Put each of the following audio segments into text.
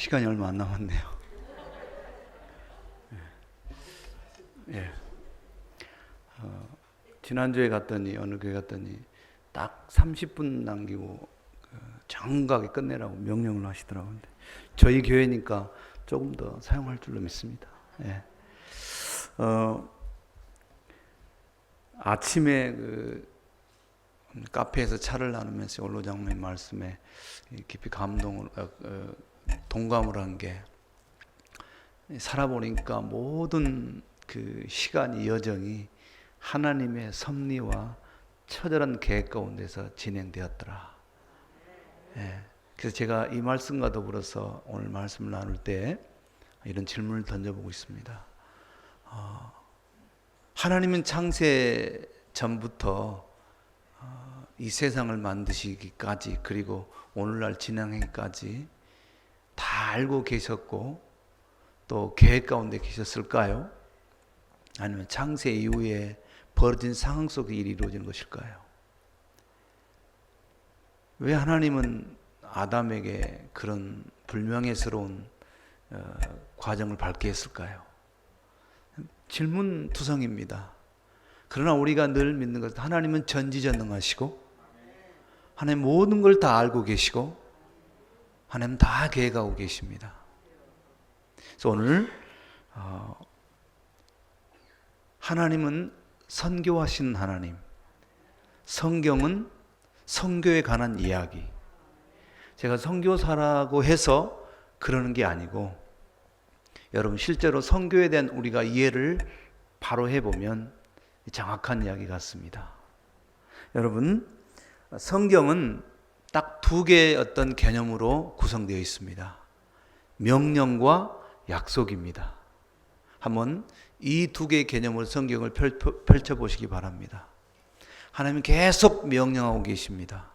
시간이 얼마 안 남았네요. 예. 지난주에 갔더니 어느 교회 갔더니 딱 30분 남기고 정각에 끝내라고 명령을 하시더라고요. 근데 저희 교회니까 조금 더 사용할 줄로 믿습니다. 예. 아침에 카페에서 차를 나누면서 원로 장로님 말씀에 깊이 동감을 한 게, 살아보니까 모든 그 시간이 여정이 하나님의 섭리와 처절한 계획 가운데서 진행되었더라. 예. 그래서 제가 이 말씀과 더불어서 오늘 말씀을 나눌 때 이런 질문을 던져보고 있습니다. 하나님은 창세 전부터 이 세상을 만드시기까지, 그리고 오늘날 진행하기까지 다 알고 계셨고 또 계획 가운데 계셨을까요? 아니면 창세 이후에 벌어진 상황 속에 일이 이루어지는 것일까요? 왜 하나님은 아담에게 그런 불명예스러운 과정을 밟게 했을까요? 질문투성입니다. 그러나 우리가 늘 믿는 것은 하나님은 전지전능하시고 하나님 모든 걸 다 알고 계시고 하나님 다 계획하고 계십니다. 그래서 오늘 하나님은 선교하시는 하나님, 성경은 선교에 관한 이야기. 제가 선교사라고 해서 그러는 게 아니고, 여러분 실제로 선교에 대한 우리가 이해를 바로 해보면 정확한 이야기 같습니다. 여러분, 성경은 딱 두 개의 어떤 개념으로 구성되어 있습니다. 명령과 약속입니다. 한번 이 두 개의 개념으로 성경을 펼쳐보시기 바랍니다. 하나님은 계속 명령하고 계십니다.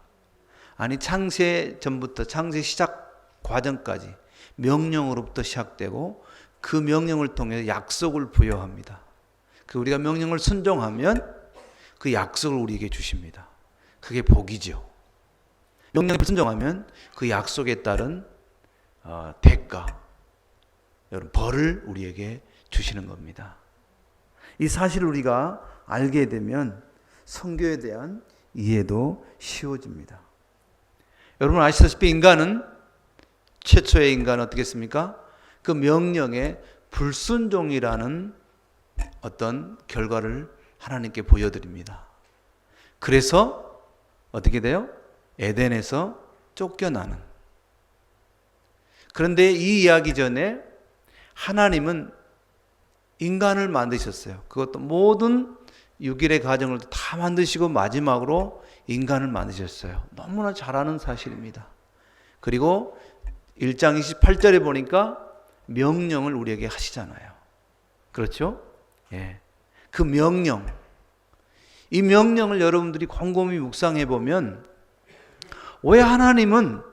아니, 창세 전부터 창세 시작 과정까지 명령으로부터 시작되고 그 명령을 통해 약속을 부여합니다. 우리가 명령을 순종하면 그 약속을 우리에게 주십니다. 그게 복이죠. 명령을 순종하면 그 약속에 따른 대가, 여러분 벌을 우리에게 주시는 겁니다. 이 사실을 우리가 알게 되면 선교에 대한 이해도 쉬워집니다. 여러분 아시다시피 인간은, 최초의 인간은 어떻겠습니까? 그 명령에 불순종이라는 어떤 결과를 하나님께 보여드립니다. 그래서 어떻게 돼요? 에덴에서 쫓겨나는. 그런데 이 이야기 전에 하나님은 인간을 만드셨어요. 그것도 모든 6일의 과정을 다 만드시고 마지막으로 인간을 만드셨어요. 너무나 잘 아는 사실입니다. 그리고 1장 28절에 보니까 명령을 우리에게 하시잖아요. 그렇죠? 예. 그 명령, 이 명령을 여러분들이 곰곰이 묵상해 보면, 왜 하나님은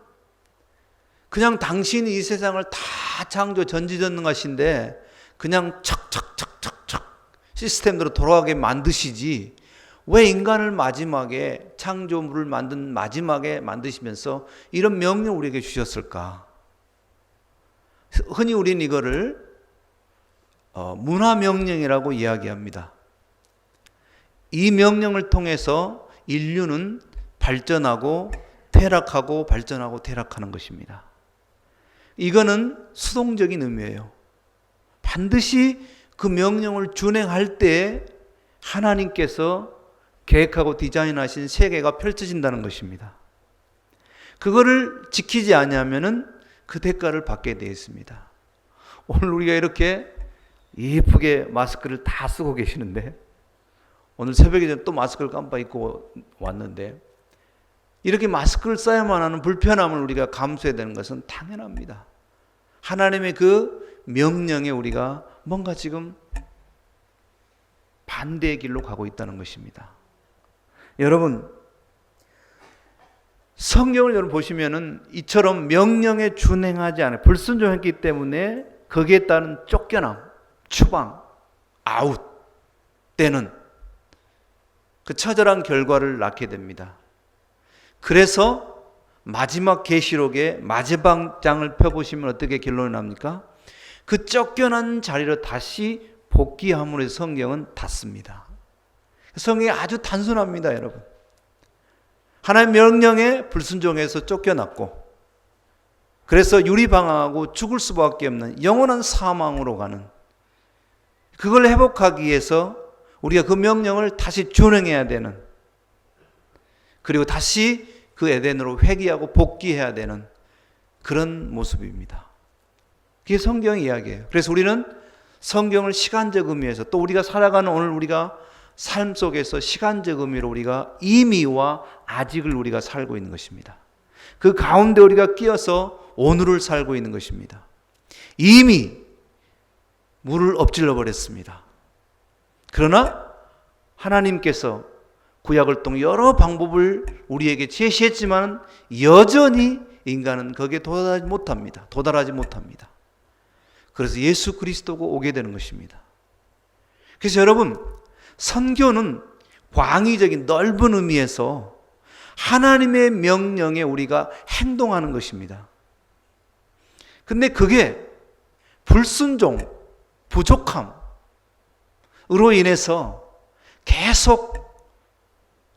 그냥 당신이 이 세상을 다 창조 전지전능하신데 그냥 척척척척척 시스템대로 돌아가게 만드시지, 왜 인간을 마지막에, 창조물을 만든 마지막에 만드시면서 이런 명령을 우리에게 주셨을까? 흔히 우리는 이거를 문화명령이라고 이야기합니다. 이 명령을 통해서 인류는 발전하고 퇴락하고 발전하고 퇴락하는 것입니다. 이거는 수동적인 의미예요. 반드시 그 명령을 준행할 때 하나님께서 계획하고 디자인하신 세계가 펼쳐진다는 것입니다. 그거를 지키지 않으면은 그 대가를 받게 되어 있습니다. 오늘 우리가 이렇게 예쁘게 마스크를 다 쓰고 계시는데, 오늘 새벽에 또 마스크를 깜빡 잊고 왔는데, 이렇게 마스크를 써야만 하는 불편함을 우리가 감수해야 되는 것은 당연합니다. 하나님의 그 명령에 우리가 뭔가 지금 반대의 길로 가고 있다는 것입니다. 여러분, 성경을 여러분 보시면은 이처럼 명령에 준행하지 않아 불순종했기 때문에 거기에 따른 쫓겨남, 추방, 아웃 때는 그 처절한 결과를 낳게 됩니다. 그래서 마지막 계시록의 마지막 장을 펴보시면 어떻게 결론이 납니까? 그 쫓겨난 자리로 다시 복귀함으로 해서 성경은 닫습니다. 성경이 아주 단순합니다, 여러분. 하나님의 명령에 불순종해서 쫓겨났고, 그래서 유리방황하고 죽을 수밖에 없는 영원한 사망으로 가는, 그걸 회복하기 위해서 우리가 그 명령을 다시 준행해야 되는, 그리고 다시 그 에덴으로 회귀하고 복귀해야 되는 그런 모습입니다. 그게 성경의 이야기예요. 그래서 우리는 성경을 시간적 의미에서, 또 우리가 살아가는 오늘 우리가 삶 속에서 시간적 의미로 우리가 이미와 아직을 우리가 살고 있는 것입니다. 그 가운데 우리가 끼어서 오늘을 살고 있는 것입니다. 이미 물을 엎질러 버렸습니다. 그러나 하나님께서 구약을 통해 여러 방법을 우리에게 제시했지만 여전히 인간은 거기에 도달하지 못합니다. 그래서 예수 그리스도가 오게 되는 것입니다. 그래서 여러분, 선교는 광의적인 넓은 의미에서 하나님의 명령에 우리가 행동하는 것입니다. 근데 그게 불순종, 부족함으로 인해서 계속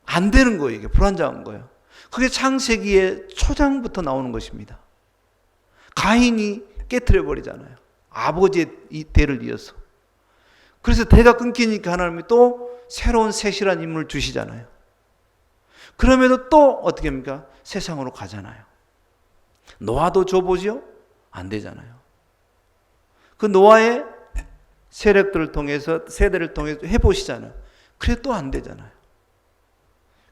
안 되는 거예요. 이게 불완전한 거예요. 그게 창세기의 초장부터 나오는 것입니다. 가인이 깨트려 버리잖아요. 아버지의 이 대를 이어서. 그래서 대가 끊기니까 하나님이 또 새로운 셋이라는 인물을 주시잖아요. 그럼에도 또 어떻게 합니까? 세상으로 가잖아요. 노아도 줘보지요? 안 되잖아요. 그 노아의 세력들을 통해서, 세대를 통해서 해보시잖아요. 그래 또 안 되잖아요.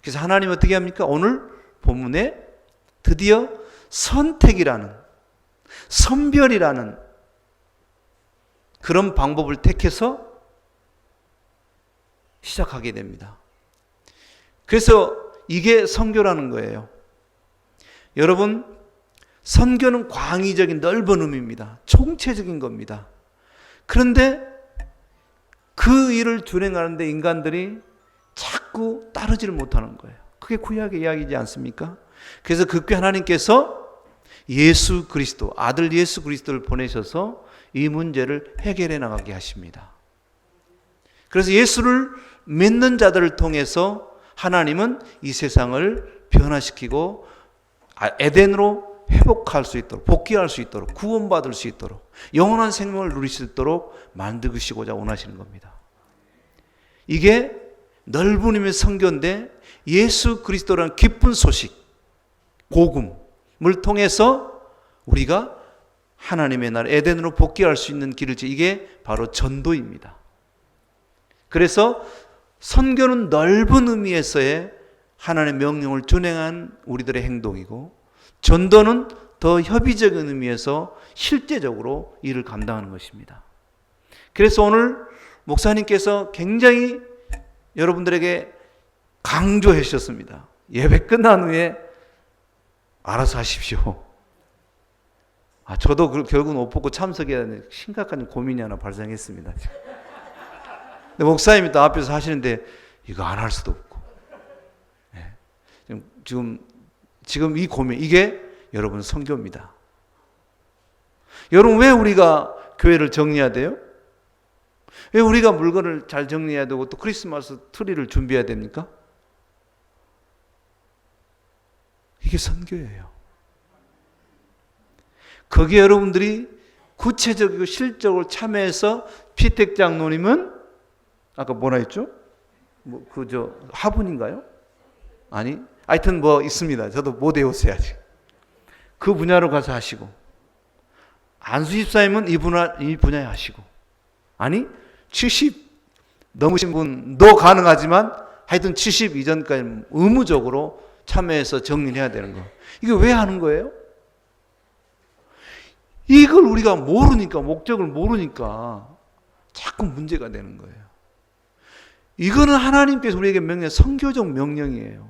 그래서 하나님 어떻게 합니까? 오늘 본문에 드디어 선택이라는, 선별이라는 그런 방법을 택해서 시작하게 됩니다. 그래서 이게 선교라는 거예요. 여러분, 선교는 광의적인 넓은 의미입니다. 총체적인 겁니다. 그런데 그 일을 준행하는데 인간들이 자꾸 따르지를 못하는 거예요. 그게 구약의 이야기지 않습니까? 그래서 그때 하나님께서 예수 그리스도, 아들 예수 그리스도를 보내셔서 이 문제를 해결해 나가게 하십니다. 그래서 예수를 믿는 자들을 통해서 하나님은 이 세상을 변화시키고 에덴으로 회복할 수 있도록, 복귀할 수 있도록, 구원받을 수 있도록, 영원한 생명을 누릴 수 있도록 만드시고자 원하시는 겁니다. 이게 넓은 의미의 선교인데 예수 그리스도라는 기쁜 소식, 복음을 통해서 우리가 하나님의 나라 에덴으로 복귀할 수 있는 길을, 이게 바로 전도입니다. 그래서 선교는 넓은 의미에서의 하나님의 명령을 준행한 우리들의 행동이고, 전도는 더 협의적인 의미에서 실제적으로 일을 감당하는 것입니다. 그래서 오늘 목사님께서 굉장히 여러분들에게 강조해 주셨습니다. 예배 끝난 후에 알아서 하십시오. 저도 결국은 옷 벗고 참석해야 하는 심각한 고민이 하나 발생했습니다. 근데 목사님이 또 앞에서 하시는데 이거 안 할 수도 없고. 지금 이 고민, 이게 여러분 선교입니다. 여러분, 왜 우리가 교회를 정리해야 돼요? 왜 우리가 물건을 잘 정리해야 되고 또 크리스마스 트리를 준비해야 됩니까? 이게 선교예요. 거기에 여러분들이 구체적이고 실적으로 참여해서 피택 장로님은 아까 뭐라 했죠? 화분인가요? 아니, 하여튼 있습니다. 저도 못 외웠어요, 아직. 그 분야로 가서 하시고, 안수 집사님은 이 분야에 하시고, 아니, 70 넘으신 분도 가능하지만 하여튼 70 이전까지 의무적으로 참여해서 정리를 해야 되는 거. 이게 왜 하는 거예요? 이걸 우리가 모르니까, 목적을 모르니까 자꾸 문제가 되는 거예요. 이거는 하나님께서 우리에게 명령, 선교적 명령이에요.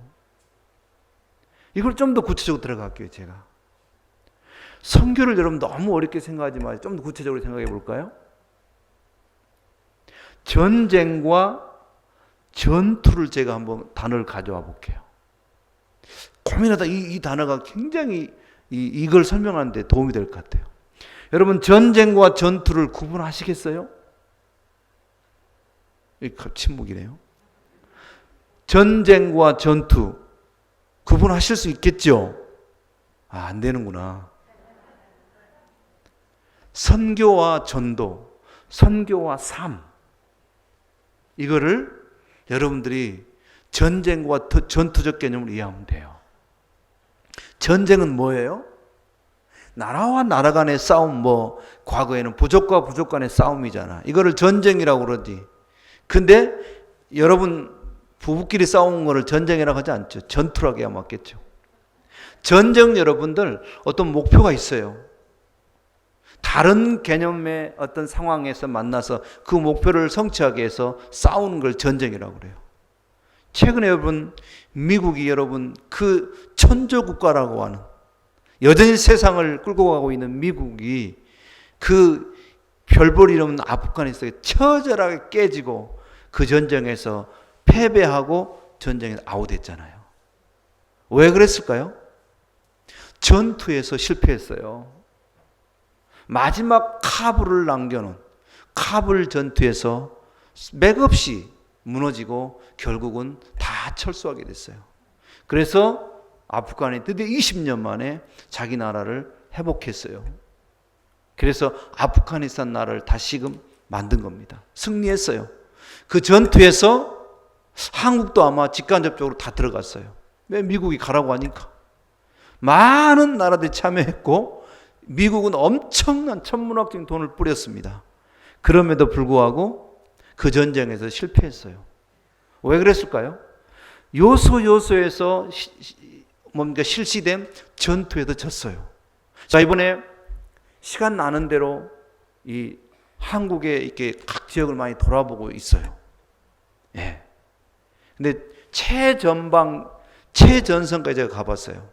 이걸 좀 더 구체적으로 들어갈게요, 제가. 선교를 여러분 너무 어렵게 생각하지 마세요. 좀 더 구체적으로 생각해 볼까요? 전쟁과 전투를 제가 한번 단어를 가져와 볼게요. 고민하다 이 단어가 굉장히 이걸 설명하는 데 도움이 될 것 같아요. 여러분, 전쟁과 전투를 구분하시겠어요? 침묵이네요. 전쟁과 전투 구분하실 수 있겠죠? 안 되는구나. 선교와 전도, 선교와 삶, 이거를 여러분들이 전쟁과 전투적 개념을 이해하면 돼요. 전쟁은 뭐예요? 나라와 나라 간의 싸움, 과거에는 부족과 부족 간의 싸움이잖아. 이거를 전쟁이라고 그러지. 근데 여러분, 부부끼리 싸우는 거를 전쟁이라고 하지 않죠. 전투라고 해야 맞겠죠. 전쟁, 여러분들 어떤 목표가 있어요. 다른 개념의 어떤 상황에서 만나서 그 목표를 성취하기 위해서 싸우는 걸 전쟁이라고 그래요. 최근에 여러분, 미국이 여러분 그 천조국가라고 하는, 여전히 세상을 끌고 가고 있는 미국이 그 별볼이 없는 아프가니스탄에 처절하게 깨지고 그 전쟁에서 패배하고 전쟁에서 아웃했잖아요. 왜 그랬을까요? 전투에서 실패했어요. 마지막 카불을 남겨놓은 카불 전투에서 맥없이 무너지고 결국은 다 철수하게 됐어요. 그래서 아프간이 드디어 20년 만에 자기 나라를 회복했어요. 그래서 아프가니스탄 나라를 다시금 만든 겁니다. 승리했어요. 그 전투에서 한국도 아마 직간접적으로 다 들어갔어요. 왜? 미국이 가라고 하니까. 많은 나라들이 참여했고 미국은 엄청난 천문학적인 돈을 뿌렸습니다. 그럼에도 불구하고 그 전쟁에서 실패했어요. 왜 그랬을까요? 요소에서 실시된 전투에도 졌어요. 자, 이번에 시간 나는 대로 이 한국에 이렇게 각 지역을 많이 돌아보고 있어요. 예. 근데 최전선까지 제가 가봤어요.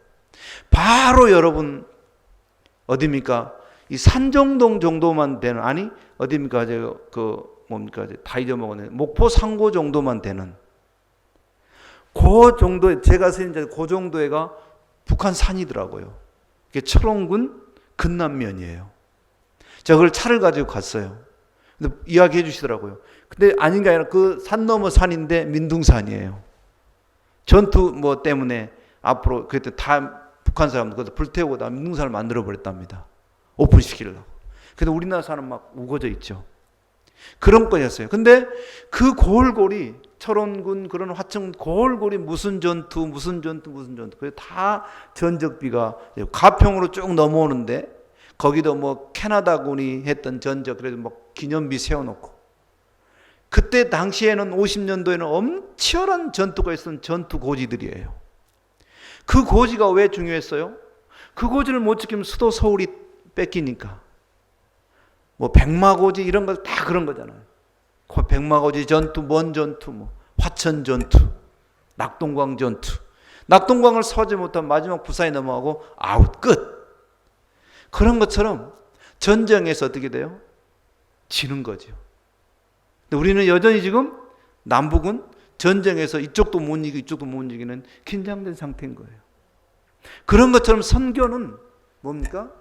바로 여러분 어디입니까? 이 산정동 정도만 되는, 아니 어디입니까? 제가 다 잊어먹었네. 목포 상고 정도만 되는 그 정도, 제가 생각한 그 정도가 북한 산이더라고요. 이게 철원군 근남면이에요. 제가 그걸 차를 가지고 갔어요. 근데 이야기해 주시더라고요. 근데 아닌 게 아니라 그 산 넘어 산인데 민둥산이에요. 전투 때문에 앞으로 그때 다 북한 사람들 그것도 불태우고 다 민둥산을 만들어 버렸답니다. 오픈시키려고. 근데 우리나라 사람 막 우거져 있죠. 그런 거였어요. 근데 그 골고리 철원군 그런 화청 골고리 무슨 전투 그게 다 전적비가 가평으로 쭉 넘어오는데 거기도 캐나다군이 했던 전적, 그래서 기념비 세워놓고, 그때 당시에는 50년도에는 엄청난 전투가 있었던 전투 고지들이에요. 그 고지가 왜 중요했어요? 그 고지를 못 지키면 수도 서울이 뺏기니까. 백마고지 이런 거 다 그런 거잖아요. 백마고지 전투, 먼 전투, 화천 전투, 낙동강 전투. 낙동강을 서지 못하면 마지막 부산에 넘어가고 아웃, 끝. 그런 것처럼 전쟁에서 어떻게 돼요? 지는 거죠. 근데 우리는 여전히 지금 남북은 전쟁에서 이쪽도 못 이기고 이쪽도 못 이기는 긴장된 상태인 거예요. 그런 것처럼 선교는 뭡니까?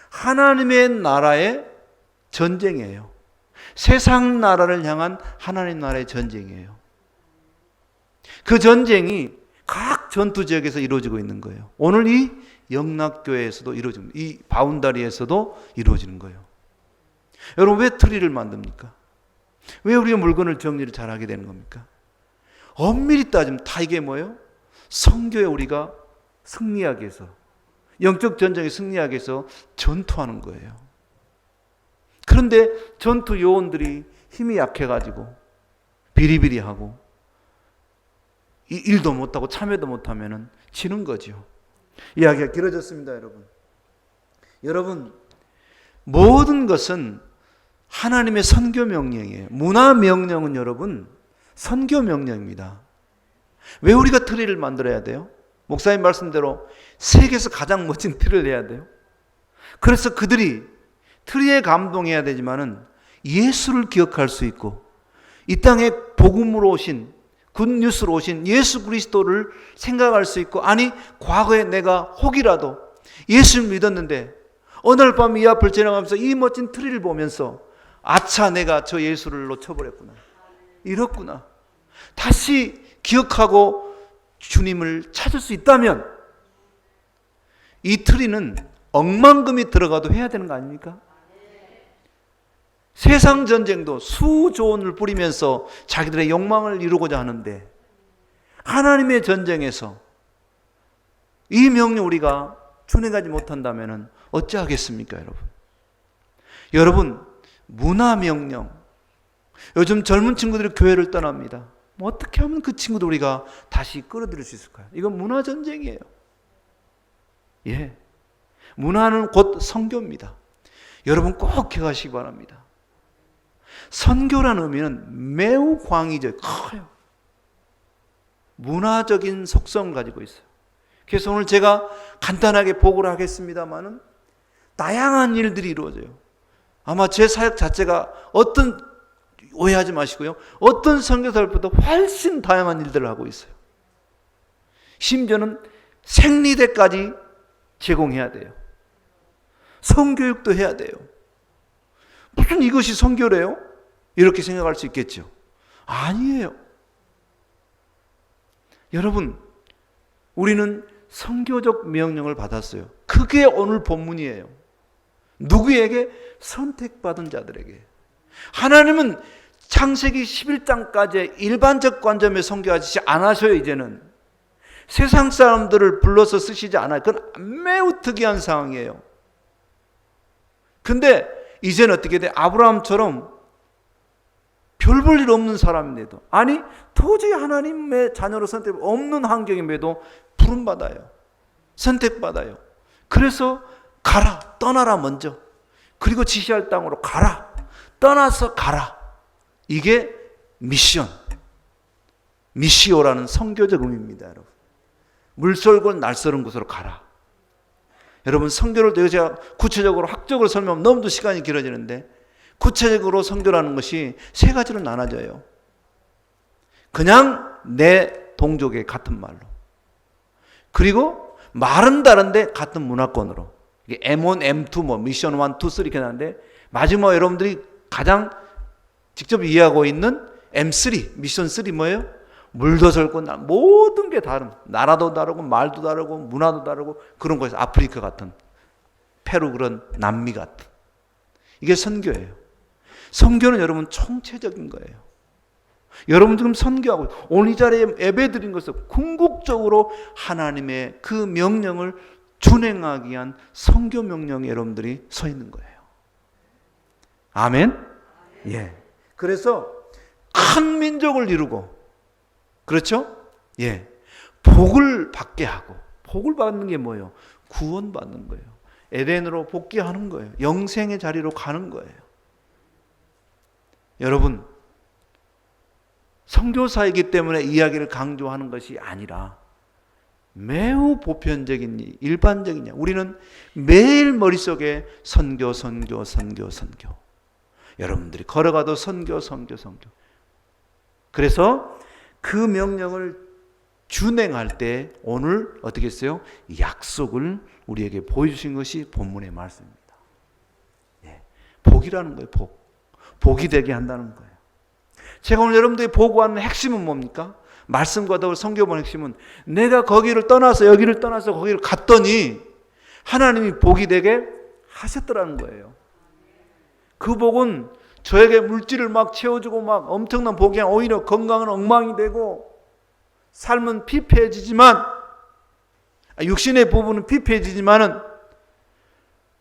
하나님의 나라의 전쟁이에요. 세상 나라를 향한 하나님 나라의 전쟁이에요. 그 전쟁이 각 전투 지역에서 이루어지고 있는 거예요. 오늘 이 영락교회에서도 이루어집니다. 이 바운다리에서도 이루어지는 거예요. 여러분, 왜 트리를 만듭니까? 왜 우리가 물건을 정리를 잘하게 되는 겁니까? 엄밀히 따지면 다 이게 뭐예요? 선교에 우리가 승리하기 위해서, 영적 전쟁에 승리하기 위해서 전투하는 거예요. 그런데 전투 요원들이 힘이 약해가지고 비리비리하고 일도 못하고 참여도 못하면 지는 거죠. 이야기가 길어졌습니다, 여러분. 여러분, 모든 것은 하나님의 선교 명령이에요. 문화 명령은 여러분 선교 명령입니다. 왜 우리가 트리를 만들어야 돼요? 목사님 말씀대로 세계에서 가장 멋진 트리를 해야 돼요. 그래서 그들이 트리에 감동해야 되지만은 예수를 기억할 수 있고 이 땅에 복음으로 오신 굿뉴스로 오신 예수 그리스도를 생각할 수 있고, 아니 과거에 내가 혹이라도 예수를 믿었는데 어느 날 밤 이 앞을 지나가면서 이 멋진 트리를 보면서 아차, 내가 저 예수를 놓쳐버렸구나, 이렇구나, 다시 기억하고 주님을 찾을 수 있다면 이 트리는 억만금이 들어가도 해야 되는 거 아닙니까? 세상 전쟁도 수조 원을 뿌리면서 자기들의 욕망을 이루고자 하는데, 하나님의 전쟁에서 이 명령 우리가 준행하지 못한다면 어찌하겠습니까, 여러분? 여러분, 문화 명령, 요즘 젊은 친구들이 교회를 떠납니다. 어떻게 하면 그 친구들 우리가 다시 끌어들일 수 있을까요? 이건 문화 전쟁이에요. 예, 문화는 곧 선교입니다. 여러분 꼭 기억하시기 바랍니다. 선교라는 의미는 매우 광의적, 커요. 문화적인 속성을 가지고 있어요. 그래서 오늘 제가 간단하게 보고를 하겠습니다만은 다양한 일들이 이루어져요. 아마 제 사역 자체가 오해하지 마시고요, 어떤 선교사들보다 훨씬 다양한 일들을 하고 있어요. 심지어는 생리대까지 제공해야 돼요. 성교육도 해야 돼요. 무슨 이것이 선교래요? 이렇게 생각할 수 있겠죠. 아니에요. 여러분, 우리는 선교적 명령을 받았어요. 그게 오늘 본문이에요. 누구에게? 선택받은 자들에게. 하나님은 창세기 11장까지 일반적 관점에 선교하지 않으셔요. 이제는 세상 사람들을 불러서 쓰시지 않아요. 그건 매우 특이한 상황이에요. 근데 이제는 어떻게 돼? 아브라함처럼 별 볼 일 없는 사람인데도, 아니 도저히 하나님의 자녀로 선택 없는 환경임에도 부름받아요. 선택받아요. 그래서 가라, 떠나라 먼저. 그리고 지시할 땅으로 가라, 떠나서 가라. 이게 미시오라는 선교적 의미입니다. 여러분, 물쏠고 날쏘는 곳으로 가라. 여러분, 선교를 제가 구체적으로 학적으로 설명하면 너무도 시간이 길어지는데, 구체적으로 선교라는 것이 세 가지로 나눠져요. 그냥 내 동족의 같은 말로, 그리고 말은 다른데 같은 문화권으로, 이게 M1, M2, 미션 1, 2, 3 이렇게 나는데, 마지막 여러분들이 가장 직접 이해하고 있는 M3, 미션 3 뭐예요? 물도 넓고 모든 게 다른, 나라도 다르고 말도 다르고 문화도 다르고 그런 거에서 아프리카 같은, 페루 그런 남미 같은, 이게 선교예요. 선교는 여러분 총체적인 거예요. 여러분 지금 선교하고 오늘 이 자리에 예배드린 것은 궁극적으로 하나님의 그 명령을 준행하기 위한 선교 명령에 여러분들이 서 있는 거예요. 아멘? 예. 그래서 큰 민족을 이루고, 그렇죠? 예. 복을 받게 하고, 복을 받는 게 뭐예요? 구원받는 거예요. 에덴으로 복귀하는 거예요. 영생의 자리로 가는 거예요. 여러분, 선교사이기 때문에 이야기를 강조하는 것이 아니라 매우 보편적인, 일반적인 일. 우리는 매일 머릿속에 선교. 여러분들이 걸어가도 선교. 그래서 그 명령을 준행할 때 오늘 어떻게 했어요? 약속을 우리에게 보여주신 것이 본문의 말씀입니다. 예. 복이라는 거예요. 복이 되게 한다는 거예요. 제가 오늘 여러분들이 보고하는 핵심은 뭡니까? 말씀과 더불어 선교본 핵심은 내가 거기를 떠나서 여기를 떠나서 거기를 갔더니 하나님이 복이 되게 하셨더라는 거예요. 그 복은 저에게 물질을 막 채워주고 막 엄청난 복이 아니라 오히려 건강은 엉망이 되고 삶은 피폐해지지만, 육신의 부분은 피폐해지지만은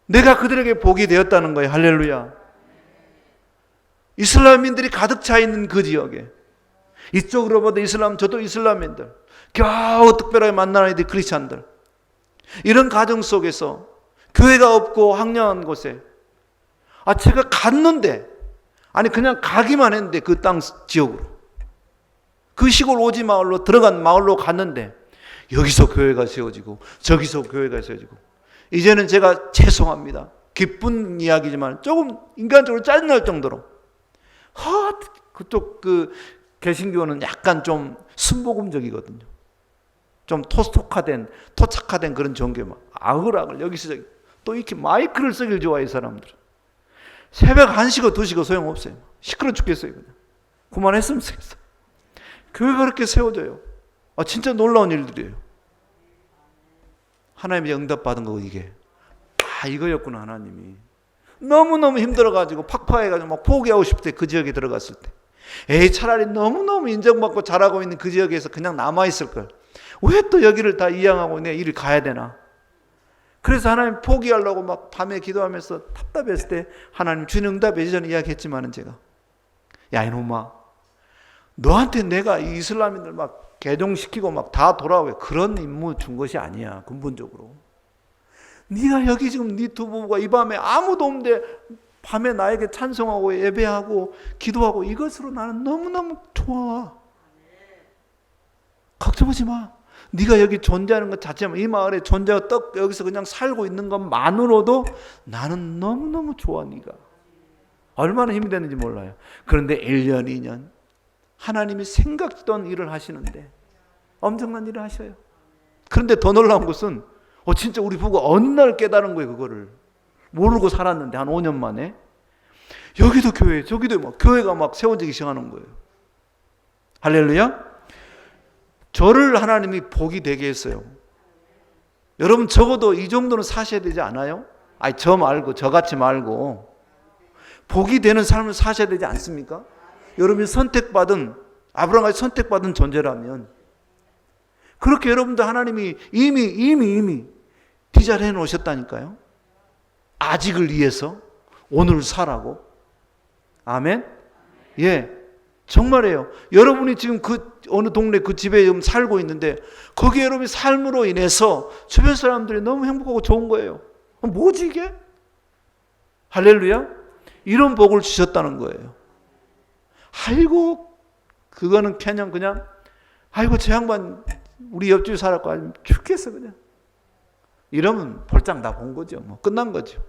내가 그들에게 복이 되었다는 거예요. 할렐루야. 이슬람인들이 가득 차 있는 그 지역에, 이쪽으로 봐도 이슬람, 저도 이슬람인들, 겨우 특별하게 만나는 이들 크리스찬들, 이런 가정 속에서 교회가 없고 황량한 곳에 제가 갔는데, 아니 그냥 가기만 했는데 그 땅 지역으로, 그 시골 오지 마을로 들어간 마을로 갔는데 여기서 교회가 세워지고 저기서 교회가 세워지고, 이제는 제가 죄송합니다. 기쁜 이야기지만 조금 인간적으로 짜증날 정도로 그쪽 그 개신교는 약간 좀 순복음적이거든요. 좀 토착화된 그런 종교, 막 아글아글 여기서 저기 또 이렇게 마이크를 쓰길 좋아해 사람들은. 새벽 1시고 2시고 소용없어요. 시끄러 죽겠어요. 그냥 그만했으면 좋겠어. 교회가 그렇게 세워져요. 진짜 놀라운 일들이에요. 하나님이 응답받은 거고 이게. 이거였구나. 하나님이 너무너무 힘들어가지고 팍팍해가지고 막 포기하고 싶을 때 그 지역에 들어갔을 때 차라리 너무너무 인정받고 잘하고 있는 그 지역에서 그냥 남아있을걸. 왜 또 여기를 다 이양하고 내 일을 가야 되나. 그래서 하나님 포기하려고 막 밤에 기도하면서 답답했을 때 하나님 주님 응답해. 전에 이야기했지만은 제가 야 이놈아, 너한테 내가 이 이슬람인들 막 개종시키고 막 다 돌아오게 그런 임무 준 것이 아니야. 근본적으로 네가 여기 지금 네 두 부부가 이 밤에 아무도 없는데 밤에 나에게 찬송하고 예배하고 기도하고 이것으로 나는 너무너무 좋아. 걱정하지 마. 네가 여기 존재하는 것 자체만, 이 마을에 존재가 딱 여기서 그냥 살고 있는 것만으로도 나는 너무너무 좋아. 네가 얼마나 힘이 되는지 몰라요. 그런데 1년 2년 하나님이 생각지도 않은 일을 하시는데 엄청난 일을 하셔요. 그런데 더 놀라운 것은 진짜 우리 부부가 어느 날 깨달은 거예요. 그거를 모르고 살았는데 한 5년 만에 여기도 교회 저기도 막 교회가 막 세워지기 시작하는 거예요. 할렐루야. 저를 하나님이 복이 되게 했어요. 여러분 적어도 이 정도는 사셔야 되지 않아요? 저 말고 저같이 말고 복이 되는 삶을 사셔야 되지 않습니까? 여러분이 선택받은 아브라함같이 선택받은 존재라면 그렇게 여러분도 하나님이 이미 디자인해 놓으셨다니까요. 아직을 위해서 오늘 살라고. 아멘. 예, 정말이에요. 여러분이 지금 그 어느 동네 그 집에 지금 살고 있는데 거기에 여러분이 삶으로 인해서 주변 사람들이 너무 행복하고 좋은 거예요. 뭐지 이게? 할렐루야. 이런 복을 주셨다는 거예요. 아이고 그거는 그냥 아이고 저 양반 우리 옆집에 살았고 아주 죽겠어 그냥. 이러면 볼장 다 본 거죠. 뭐 끝난 거죠.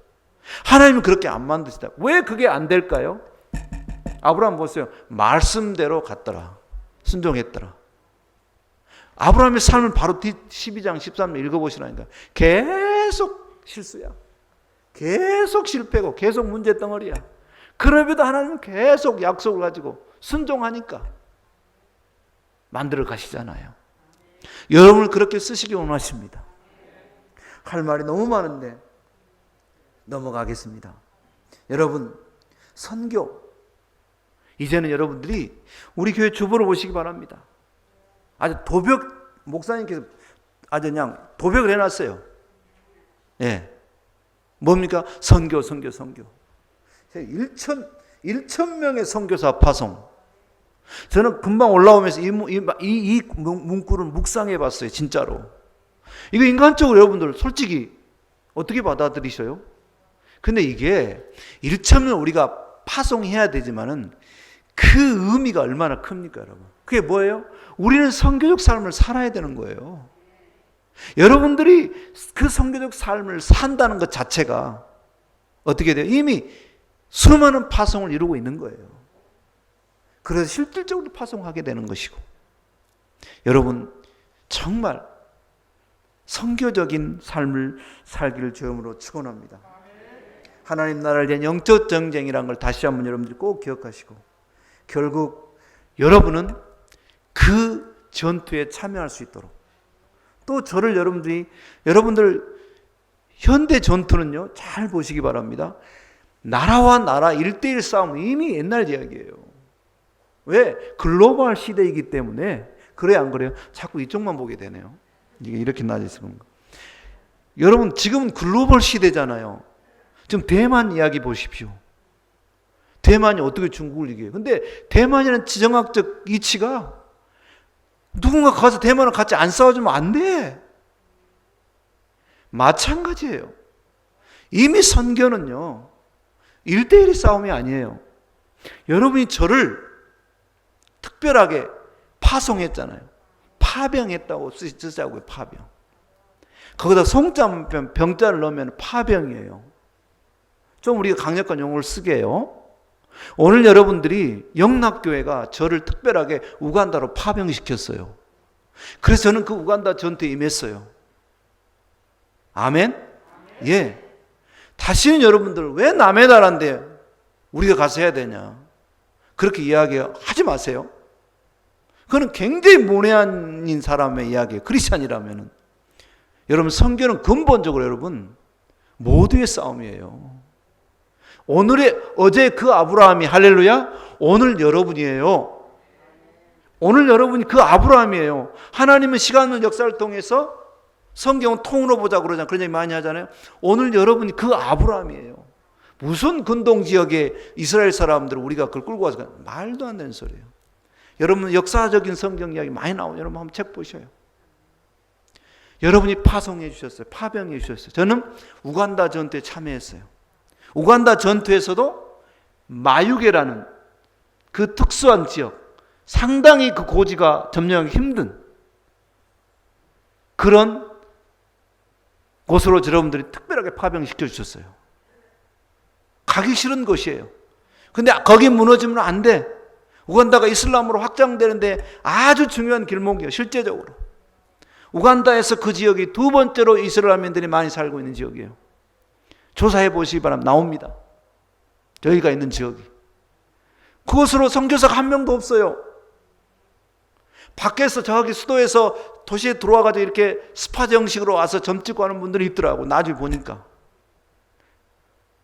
하나님은 그렇게 안 만드시다. 왜 그게 안 될까요? 아브라함 보세요. 말씀대로 갔더라. 순종했더라. 아브라함의 삶은 바로 뒤 12장 13절 읽어보시라니까. 계속 실수야. 계속 실패고 계속 문제덩어리야. 그럼에도 하나님은 계속 약속을 가지고 순종하니까 만들어 가시잖아요. 여러분을 그렇게 쓰시기 원하십니다. 할 말이 너무 많은데 넘어가겠습니다. 여러분, 선교. 이제는 여러분들이 우리 교회 주보를 보시기 바랍니다. 아주 목사님께서 아주 그냥 도벽을 해놨어요. 예. 뭡니까? 선교. 1,000명의 선교사 파송. 저는 금방 올라오면서 이 문구를 묵상해 봤어요. 진짜로. 이거 인간적으로 여러분들 솔직히 어떻게 받아들이셔요? 근데 이게 1,000명 우리가 파송해야 되지만은 그 의미가 얼마나 큽니까, 여러분? 그게 뭐예요? 우리는 선교적 삶을 살아야 되는 거예요. 여러분들이 그 선교적 삶을 산다는 것 자체가 어떻게 돼요? 이미 수많은 파송을 이루고 있는 거예요. 그래서 실질적으로 파송하게 되는 것이고, 여러분 정말 선교적인 삶을 살기를 주음으로 축원합니다. 하나님 나라를 위한 영적 전쟁이라는 걸 다시 한번 여러분들이 꼭 기억하시고, 결국 여러분은 그 전투에 참여할 수 있도록, 또 저를 여러분들 현대 전투는요, 잘 보시기 바랍니다. 나라와 나라 1대1 싸움은 이미 옛날 이야기예요. 왜? 글로벌 시대이기 때문에. 그래요, 안 그래요? 자꾸 이쪽만 보게 되네요. 이게 이렇게 나눠져 있는 거. 여러분, 지금은 글로벌 시대잖아요. 지금 대만 이야기 보십시오. 대만이 어떻게 중국을 이겨요? 근데 대만이라는 지정학적 이치가 누군가 가서 대만을 같이 안 싸워주면 안 돼. 마찬가지예요. 이미 선교는요, 1대1의 싸움이 아니에요. 여러분이 저를 특별하게 파송했잖아요. 파병했다고 쓰자고요. 파병. 거기다 송자 병자를 넣으면 파병이에요. 좀 우리가 강력한 용어를 쓰게 해요. 오늘 여러분들이 영락교회가 저를 특별하게 우간다로 파병시켰어요. 그래서 저는 그 우간다 전투에 임했어요. 아멘? 예. 다시는 여러분들 왜 남의 나라인데 우리가 가서 해야 되냐? 그렇게 이야기하지 마세요. 그건 굉장히 문외한인 사람의 이야기예요. 크리스찬이라면은. 여러분, 성경은 근본적으로 여러분 모두의 싸움이에요. 어제 그 아브라함이, 할렐루야, 오늘 여러분이에요. 오늘 여러분이 그 아브라함이에요. 하나님은 시간의 역사를 통해서 성경은 통으로 보자 그러잖아요. 그런 얘기 많이 하잖아요. 오늘 여러분이 그 아브라함이에요. 무슨 근동 지역의 이스라엘 사람들을 우리가 그걸 끌고 가서 말도 안 되는 소리예요. 여러분 역사적인 성경 이야기 많이 나오죠. 여러분 한번 책 보셔요. 여러분이 파송해 주셨어요. 파병해 주셨어요. 저는 우간다 전투에 참여했어요. 우간다 전투에서도 마유게라는 그 특수한 지역, 상당히 그 고지가 점령하기 힘든 그런 곳으로 여러분들이 특별하게 파병시켜 주셨어요. 가기 싫은 곳이에요. 근데 거기 무너지면 안 돼. 우간다가 이슬람으로 확장되는데 아주 중요한 길목이에요. 실제적으로. 우간다에서 그 지역이 두 번째로 이스라엘민들이 많이 살고 있는 지역이에요. 조사해 보시기 바랍니다. 나옵니다. 저희가 있는 지역이. 그곳으로 선교사가 한 명도 없어요. 밖에서 저기 수도에서 도시에 들어와가지고 이렇게 스파 정식으로 와서 점 찍고 하는 분들이 있더라고. 나중에 보니까.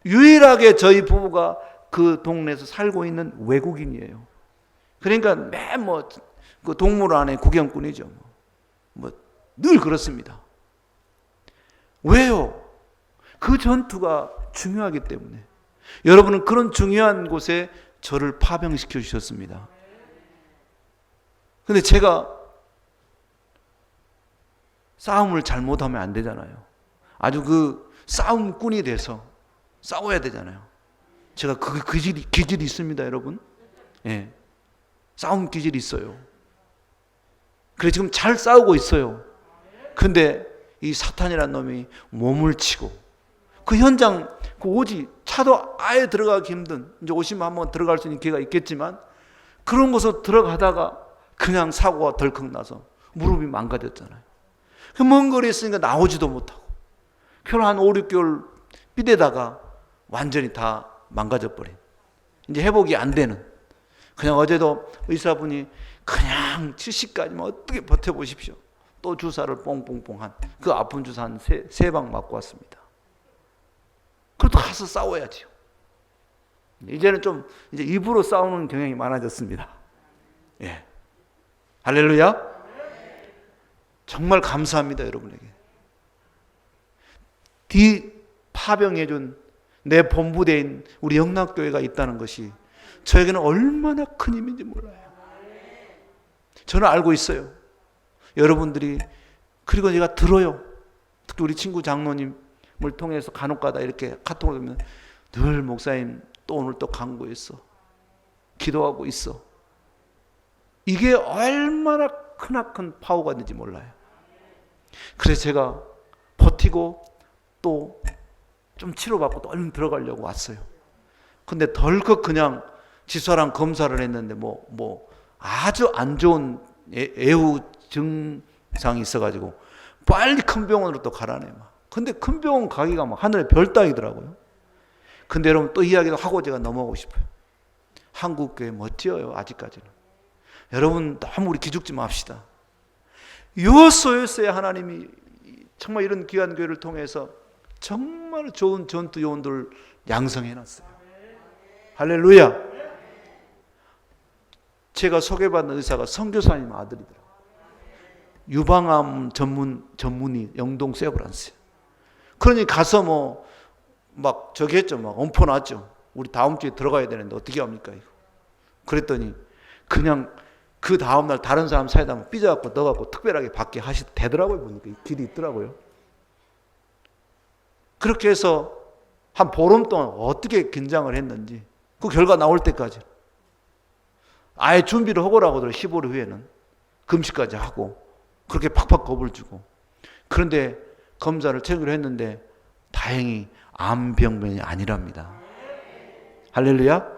유일하게 저희 부부가 그 동네에서 살고 있는 외국인이에요. 그러니까 맨 그 동물원의 구경꾼이죠. 늘 그렇습니다. 왜요? 그 전투가 중요하기 때문에. 여러분은 그런 중요한 곳에 저를 파병시켜 주셨습니다. 근데 제가 싸움을 잘못하면 안 되잖아요. 아주 그 싸움꾼이 돼서 싸워야 되잖아요. 제가 그 기질이 있습니다, 여러분. 예. 싸움 기질이 있어요. 그래 지금 잘 싸우고 있어요. 근데 이 사탄이라는 놈이 몸을 치고 그 현장, 그 오지 차도 아예 들어가기 힘든, 이제 오시면 한번 들어갈 수 있는 기회가 있겠지만 그런 곳으로 들어가다가 그냥 사고가 덜컥 나서 무릎이 망가졌잖아요. 그 먼 거리에 있으니까 나오지도 못하고 결혼 한 5, 6개월 삐대다가 완전히 다 망가져버린, 이제 회복이 안 되는. 그냥 어제도 의사분이 그냥 70까지만 어떻게 버텨보십시오. 또 주사를 뽕뽕뽕 한 그 아픈 주사 한 세 방 맞고 왔습니다. 그래도 가서 싸워야지요. 이제는 좀 이제 입으로 싸우는 경향이 많아졌습니다. 예. 할렐루야. 정말 감사합니다, 여러분에게. 파병해준 내 본부대인 우리 영락교회가 있다는 것이 저에게는 얼마나 큰 힘인지 몰라요. 저는 알고 있어요. 여러분들이, 그리고 제가 들어요. 특히 우리 친구 장로님을 통해서 간혹가다 이렇게 카톡을 보면 늘 목사님 또 오늘 또 강구했어. 기도하고 있어. 이게 얼마나 크나큰 파워가 있는지 몰라요. 그래서 제가 버티고 또 좀 치료받고 또 얼른 들어가려고 왔어요. 근데 덜컥 그냥 지사랑 검사를 했는데 아주 안 좋은 애후 증상이 있어가지고 빨리 큰 병원으로 또 가라네. 근데 큰 병원 가기가 하늘의 별 따기더라고요. 근데 여러분 또 이야기도 하고 제가 넘어가고 싶어요. 한국교회 멋져요, 아직까지는. 여러분 너무 우리 기죽지 맙시다. 요소요소에 하나님이 정말 이런 귀한 교회를 통해서 정말 좋은 전투 요원들을 양성해놨어요. 할렐루야. 제가 소개받는 의사가 선교사님 아들이더라고요. 유방암 전문의 영동 세브란스. 그러니 가서 저기 했죠. 엄포났죠. 우리 다음 주에 들어가야 되는데 어떻게 합니까 이거. 그랬더니 그냥 그 다음날 다른 사람 사이다 삐져갖고 넣어갖고 특별하게 받게 되더라고요. 보니까 길이 있더라고요. 그렇게 해서 한 보름 동안 어떻게 긴장을 했는지 그 결과 나올 때까지 아예 준비를 하고라고 하더라고요. 15일 후에는 금식까지 하고 그렇게 팍팍 겁을 주고. 그런데 검사를 체크를 했는데 다행히 암병변이 아니랍니다. 할렐루야.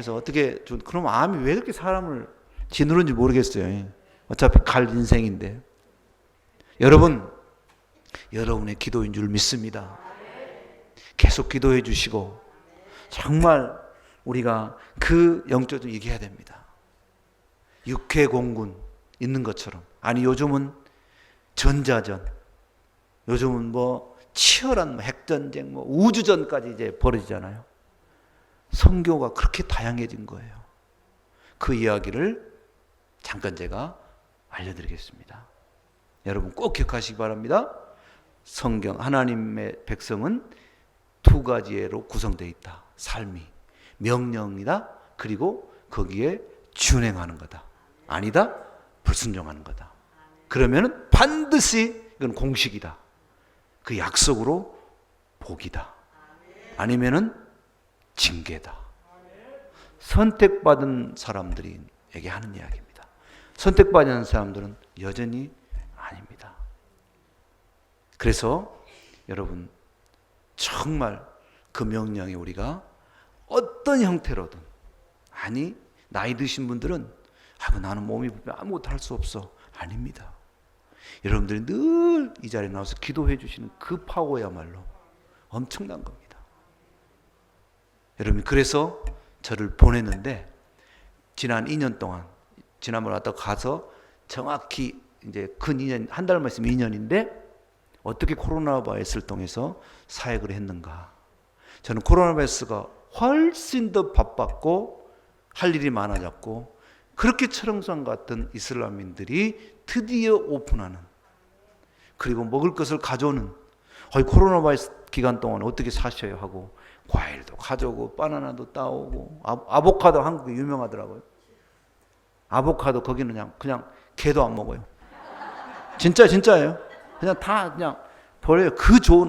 그래서 어떻게 그럼 암이 왜 이렇게 사람을 짓누른지 모르겠어요. 어차피 갈 인생인데. 여러분, 여러분의 기도인 줄 믿습니다. 계속 기도해 주시고 정말 우리가 그 영적으로 얘기해야 됩니다. 육해공군 있는 것처럼. 아니 요즘은 전자전, 요즘은 뭐 치열한 핵전쟁, 뭐 우주전까지 이제 벌어지잖아요. 선교가 그렇게 다양해진 거예요. 그 이야기를 잠깐 제가 알려드리겠습니다. 여러분 꼭 기억하시기 바랍니다. 성경, 하나님의 백성은 두 가지로 구성되어 있다. 삶이 명령이다. 그리고 거기에 준행하는 거다. 아니다. 불순종하는 거다. 그러면 반드시 이건 공식이다. 그 약속으로 복이다. 아니면은 징계다. 선택받은 사람들에게 하는 이야기입니다. 선택받은 사람들은 여전히 아닙니다. 그래서 여러분 정말 그 명령에 우리가 어떤 형태로든, 아니 나이 드신 분들은 나는 몸이 불편해 아무것도 할 수 없어. 아닙니다. 여러분들이 늘 이 자리에 나와서 기도해 주시는 그 파워야말로 엄청난 겁니다. 여러분 그래서 저를 보냈는데 지난 2년 동안 지난번에 왔다 가서 정확히 이제 근 2년, 한 달만 있으면 2년인데 어떻게 코로나 바이러스를 통해서 사역을 했는가. 저는 코로나 바이러스가 훨씬 더 바빴고 할 일이 많아졌고 그렇게 철옹성 같은 이슬람인들이 드디어 오픈하는, 그리고 먹을 것을 가져오는, 코로나 바이러스 기간 동안 어떻게 사셔야 하고 과일도 가져오고 바나나도 따오고 아보카도 한국에 유명하더라고요. 아보카도 거기는 그냥 개도 안 먹어요. 진짜예요. 그냥 다 그냥 버려요. 그 좋은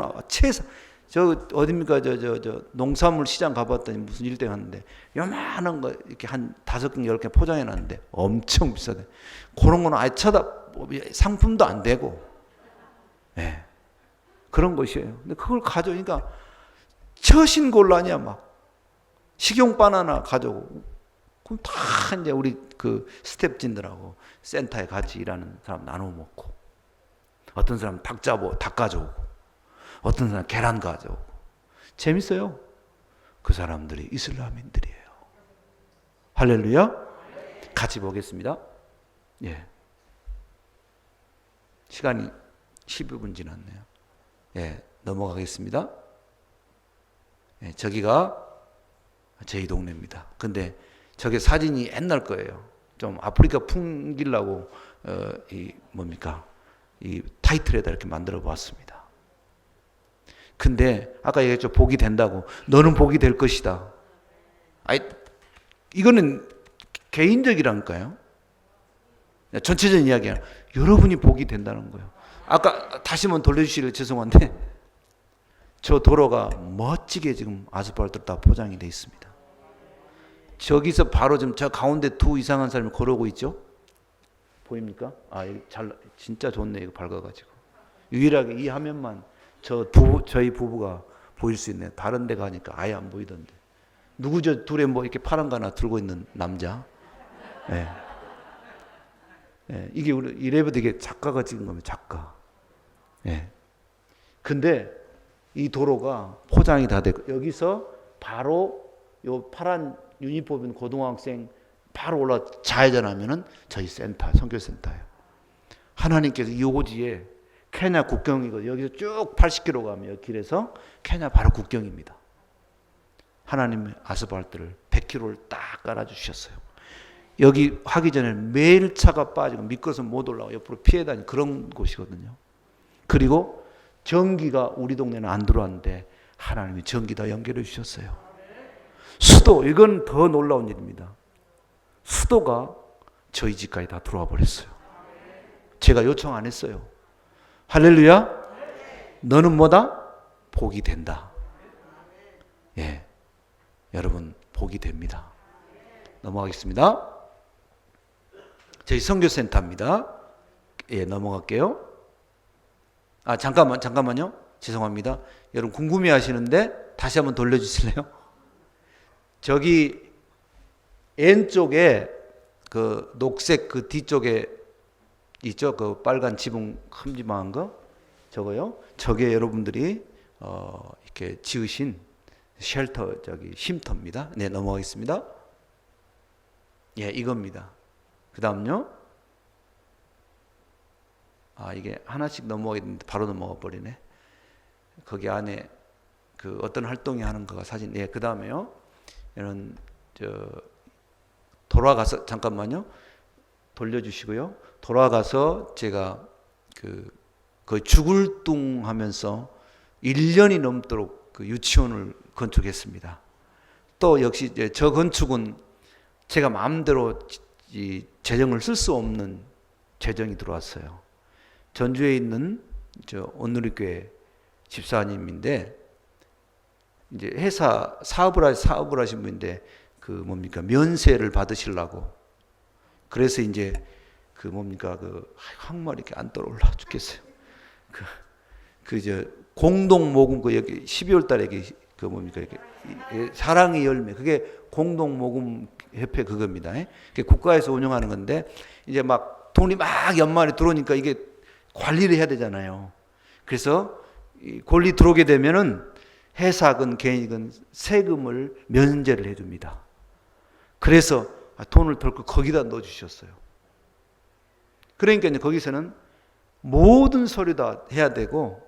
저 어딥니까 저 농산물 시장 가봤더니 무슨 1등 하는데 요만한 거 이렇게 한 5개 10개 포장해 놨는데 엄청 비싸대. 그런 거는 아예 상품도 안 되고, 네. 그런 것이에요. 근데 그걸 가져오니까 처신곤란이야. 막 식용 바나나 가져오고, 그럼 다 이제 우리 그 스텝진들하고 센터에 같이 일하는 사람 나눠 먹고, 어떤 사람 닭 가져오고, 어떤 사람 계란 가져오고. 재밌어요. 그 사람들이 이슬람인들이에요. 할렐루야. 같이 보겠습니다. 예. 시간이 12분 지났네요. 예, 넘어가겠습니다. 예, 저기가 저희 동네입니다. 근데 저게 사진이 옛날 거예요. 좀 아프리카 풍기려고 이 타이틀에다 이렇게 만들어 보았습니다. 근데 아까 얘기했죠. 복이 된다고. 너는 복이 될 것이다. 이거는 개인적이라니까요. 전체적인 이야기야. 여러분이 복이 된다는 거예요. 아까 다시 한번 돌려주시려 죄송한데 저 도로가 멋지게 지금 아스팔트로 다 포장이 돼 있습니다. 저기서 바로 지금 저 가운데 두 이상한 사람이 걸어오고 있죠. 보입니까? 진짜 좋네. 이거 밝아가지고 유일하게 이 화면만 저희 부부가 보일 수 있네요. 다른 데 가니까 아예 안 보이던데. 누구죠? 둘에 뭐 이렇게 파란 거 하나 들고 있는 남자. 네. 네. 이게 이래봬도 이게 작가가 찍은 겁니다. 작가. 네. 근데 이 도로가 포장이 다 되고 여기서 바로 요 파란 유니폼 입은 고등학생 바로 좌회전하면은 저희 센터, 선교센터예요. 하나님께서 이 오지에 케냐 국경이고 여기서 쭉 80km 가면 길에서 케냐 바로 국경입니다. 하나님의 아스팔트를 100km를 딱 깔아주셨어요. 여기 하기 전에 매일 차가 빠지고 미끄러서 못 올라가고 옆으로 피해 다니는 그런 곳이거든요. 그리고 전기가 우리 동네는 안 들어왔는데 하나님이 전기 다 연결해 주셨어요. 수도, 이건 더 놀라운 일입니다. 수도가 저희 집까지 다 들어와 버렸어요. 제가 요청 안 했어요. 할렐루야. 너는 뭐다? 복이 된다. 예, 여러분 복이 됩니다. 넘어가겠습니다. 저희 선교센터입니다. 예, 넘어갈게요. 잠깐만요. 죄송합니다. 여러분 궁금해 하시는데 다시 한번 돌려주실래요? 저기 왼쪽에 그 녹색 그 뒤쪽에 있죠? 그 빨간 지붕 큼지막한 거 저거요. 저게 여러분들이 이렇게 지으신 쉘터 쉼터입니다. 네, 넘어가겠습니다. 예, 이겁니다. 그다음요. 이게 하나씩 넘어가겠는데 바로 넘어가 버리네. 거기 안에 그 어떤 활동이 하는 거가 사진. 예, 그다음에요. 이런 돌아가서 잠깐만요. 돌려주시고요. 돌아가서 제가 거의 죽을 둥 하면서 1년이 넘도록 그 유치원을 건축했습니다. 또 역시 이제 저 건축은 제가 마음대로 이 재정을 쓸 수 없는 재정이 들어왔어요. 전주에 있는 온누리교회 집사님인데 이제 회사 사업을 하신 분인데 그 뭡니까 면세를 받으시려고 그래서 이제 그 뭡니까 한국말이 이렇게 안 떠올라 죽겠어요. 공동 모금 여기 12월 달에 그 뭡니까 이게 사랑의 열매 그게 공동 모금 협회 그겁니다. 국가에서 운영하는 건데 이제 막 돈이 막 연말에 들어오니까 이게 관리를 해야 되잖아요. 그래서 권리 들어오게 되면은 회사건 개인이건 세금을 면제를 해줍니다. 그래서 돈을 덜컥 거기다 넣어주셨어요. 그러니까 이제 거기서는 모든 서류 다 해야 되고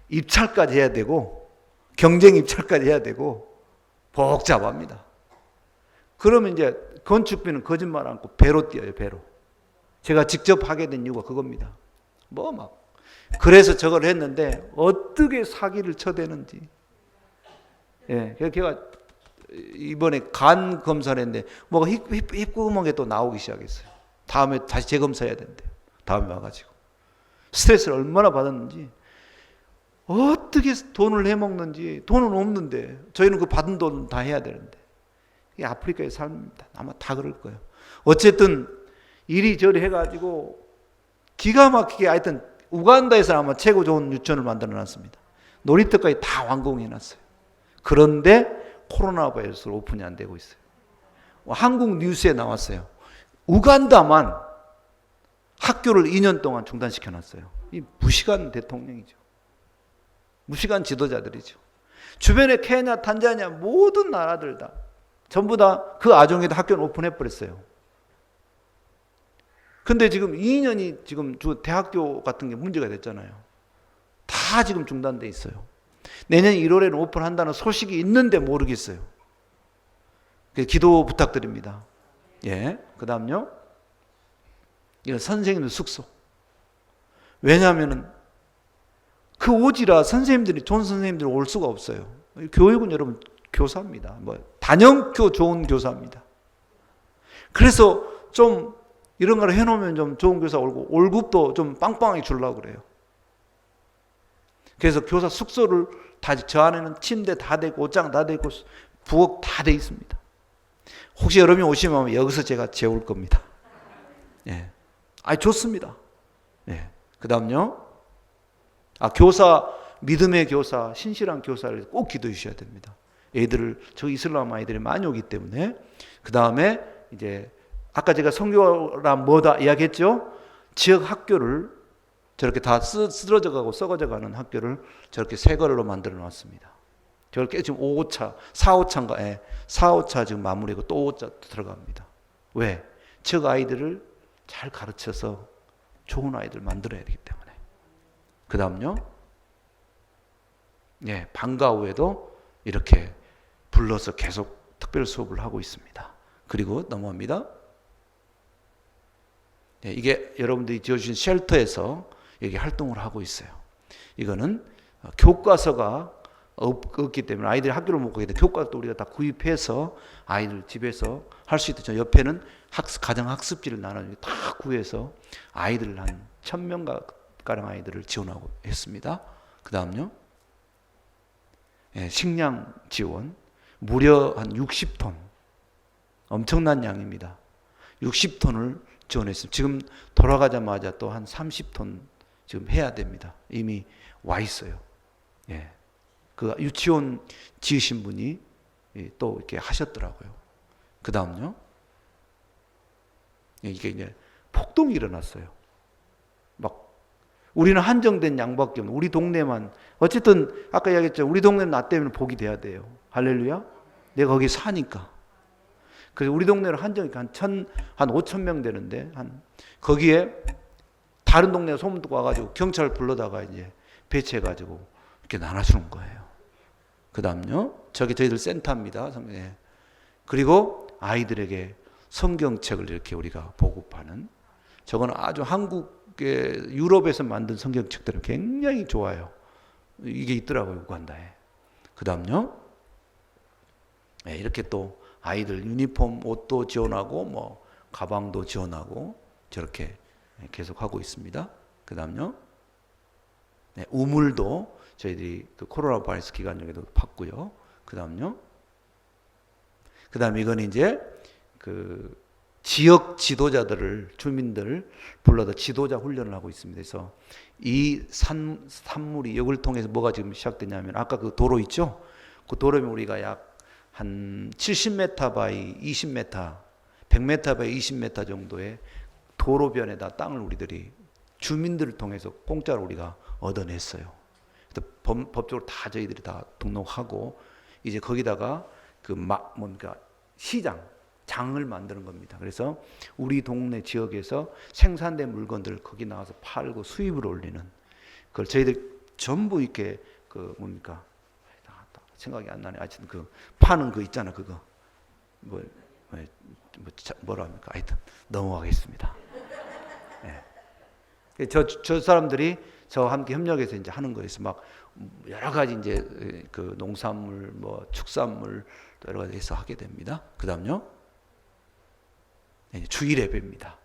입찰까지 해야 되고 경쟁 입찰까지 해야 되고 복잡합니다. 그러면 이제 건축비는 거짓말 않고 배로 뛰어요. 배로. 제가 직접 하게 된 이유가 그겁니다. 그래서 저걸 했는데 어떻게 사기를 쳐대는지. 예, 제가 이번에 간 검사를 했는데 뭐가 희뿌하게 또 나오기 시작했어요. 다음에 다시 재검사해야 된대요. 다음에 와가지고 스트레스를 얼마나 받았는지 어떻게 돈을 해먹는지 돈은 없는데 저희는 그 받은 돈 다 해야 되는데 이게 아프리카의 삶입니다. 아마 다 그럴 거예요. 어쨌든 이리저리 해가지고 기가 막히게 하여튼 우간다에서 아마 최고 좋은 유치원을 만들어 놨습니다. 놀이터까지 다 완공해 놨어요. 그런데 코로나 바이러스로 오픈이 안 되고 있어요. 한국 뉴스에 나왔어요. 우간다만 학교를 2년 동안 중단시켜 놨어요. 이 무식한 대통령이죠. 무식한 지도자들이죠. 주변에 케냐, 탄자니아 모든 나라들 다 전부 다 그 아종에도 학교를 오픈해 버렸어요. 근데 지금 2년이 지금 대학교 같은 게 문제가 됐잖아요. 다 지금 중단돼 있어요. 내년 1월에는 오픈한다는 소식이 있는데 모르겠어요. 기도 부탁드립니다. 예. 그 다음요. 이건 선생님들 숙소. 왜냐하면 그 오지라 선생님들이 좋은 선생님들이 올 수가 없어요. 교육은 여러분 교사입니다. 단연코 좋은 교사입니다. 그래서 좀 이런 걸 해놓으면 좀 좋은 교사 오고 월급도 좀 빵빵하게 주려고 그래요. 그래서 교사 숙소를 저 안에는 침대 다 되고 옷장 다 되고 부엌 다 돼 있습니다. 혹시 여러분이 오시면 여기서 제가 재울 겁니다. 예. 좋습니다. 예. 그 다음요. 교사, 믿음의 교사, 신실한 교사를 꼭 기도해 주셔야 됩니다. 애들을, 저 이슬람 아이들이 많이 오기 때문에. 그 다음에 이제, 아까 제가 선교라 뭐다 이야기했죠? 지역 학교를 저렇게 다 쓰러져 가고 썩어져 가는 학교를 저렇게 새 걸로 만들어 놨습니다. 저렇게 지금 5호차, 4호차인가, 4호차 지금 마무리고 또 5호차 들어갑니다. 왜? 지역 아이들을 잘 가르쳐서 좋은 아이들 만들어야 되기 때문에. 그 다음요. 예, 방과 후에도 이렇게 불러서 계속 특별 수업을 하고 있습니다. 그리고 넘어갑니다. 예, 이게 여러분들이 지어주신 쉘터에서 여기 활동을 하고 있어요. 이거는 교과서가 없기 때문에 아이들이 학교를 못 가게 돼. 교과서도 우리가 다 구입해서 아이들 집에서 할 수 있죠. 옆에는 가정 학습지를 나눠 다 구해서 아이들 한 1000명 가량 아이들을 지원하고 했습니다. 그 다음요. 예, 식량 지원 무려 한 60톤 엄청난 양입니다. 60톤을 지원했습니다. 지금 돌아가자마자 또 한 30톤 지금 해야 됩니다. 이미 와 있어요. 예. 그 유치원 지으신 분이 또 이렇게 하셨더라고요. 그 다음요. 이게 이제 폭동이 일어났어요. 막 우리는 한정된 양밖에 없는 우리 동네만 어쨌든 아까 이야기했죠. 우리 동네는 나 때문에 복이 돼야 돼요. 할렐루야. 내가 거기 사니까. 그래서 우리 동네는 한정이 한 5천 명 되는데 거기에 다른 동네 소문 듣고 와가지고 경찰 불러다가 이제 배치해가지고 이렇게 나눠주는 거예요. 그 다음요. 저기 저희들 센터입니다. 그리고 아이들에게 성경책을 이렇게 우리가 보급하는 저건 아주 한국의 유럽에서 만든 성경책들은 굉장히 좋아요. 이게 있더라고요. 우간다에. 그 다음요. 네, 이렇게 또 아이들 유니폼 옷도 지원하고 뭐 가방도 지원하고 저렇게 계속 하고 있습니다. 그 다음요. 네, 우물도 저희들이 그 코로나 바이러스 기간 중에도 받고요. 그 다음요. 그 다음 이건 이제 그 지역 지도자들을 주민들 불러다 지도자 훈련을 하고 있습니다. 그래서 이 산물이 이걸 통해서 뭐가 지금 시작되냐면 아까 그 도로 있죠? 그 도로면 우리가 약 한 70m 바이 20m, 100m 바이 20m 정도의 도로변에다 땅을 우리들이 주민들을 통해서 공짜로 우리가 얻어냈어요. 법적으로 다 저희들이 다 등록하고 이제 거기다가 그 뭔가 장을 만드는 겁니다. 그래서 우리 동네 지역에서 생산된 물건들을 거기 나가서 팔고 수입을 올리는 그걸 저희들 전부 이렇게 그 뭡니까 생각이 안 나네. 하여튼 그 파는 거 있잖아 그거 뭐라 합니까? 하여튼 넘어가겠습니다. 네. 저 사람들이 저와 함께 협력해서 이제 하는 거에서 막 여러 가지 이제 그 농산물, 뭐 축산물 여러 가지 해서 하게 됩니다. 그 다음요. 네, 주일 예배입니다.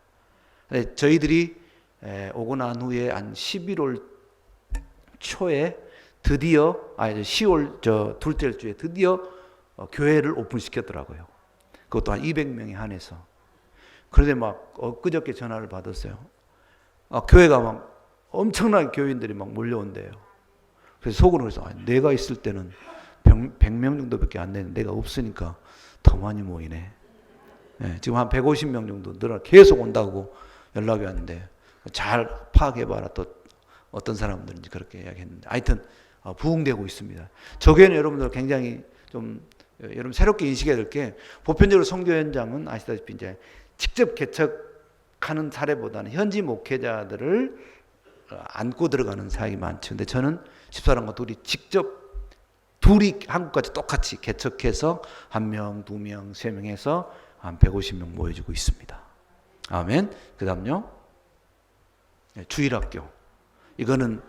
네, 저희들이 오고 난 후에 한 11월 초에 드디어 10월 둘째 주에 드디어 교회를 오픈시켰더라고요. 그것도 한 200명에 한해서. 그런데 막 엊그저께 전화를 받았어요. 교회가 막 엄청나게 교인들이 막 몰려온대요. 그래서 속으로 그래서 내가 있을 때는 100명 정도밖에 안 되는데 내가 없으니까 더 많이 모이네. 네, 지금 한 150명 정도 늘 계속 온다고 연락이 왔는데 잘 파악해봐라. 또 어떤 사람들인지 그렇게 이야기했는데 하여튼 부흥되고 있습니다. 저게는 여러분들 굉장히 좀 여러분 새롭게 인식해야 될 게 보편적으로 선교 현장은 아시다시피 이제 직접 개척하는 사례보다는 현지 목회자들을 안고 들어가는 사역이 많죠. 근데 저는 집사람과 둘이 한국까지 똑같이 개척해서 1명, 2명, 3명 해서 한 150명 모여주고 있습니다. 아멘. 그 다음요. 주일학교. 이거는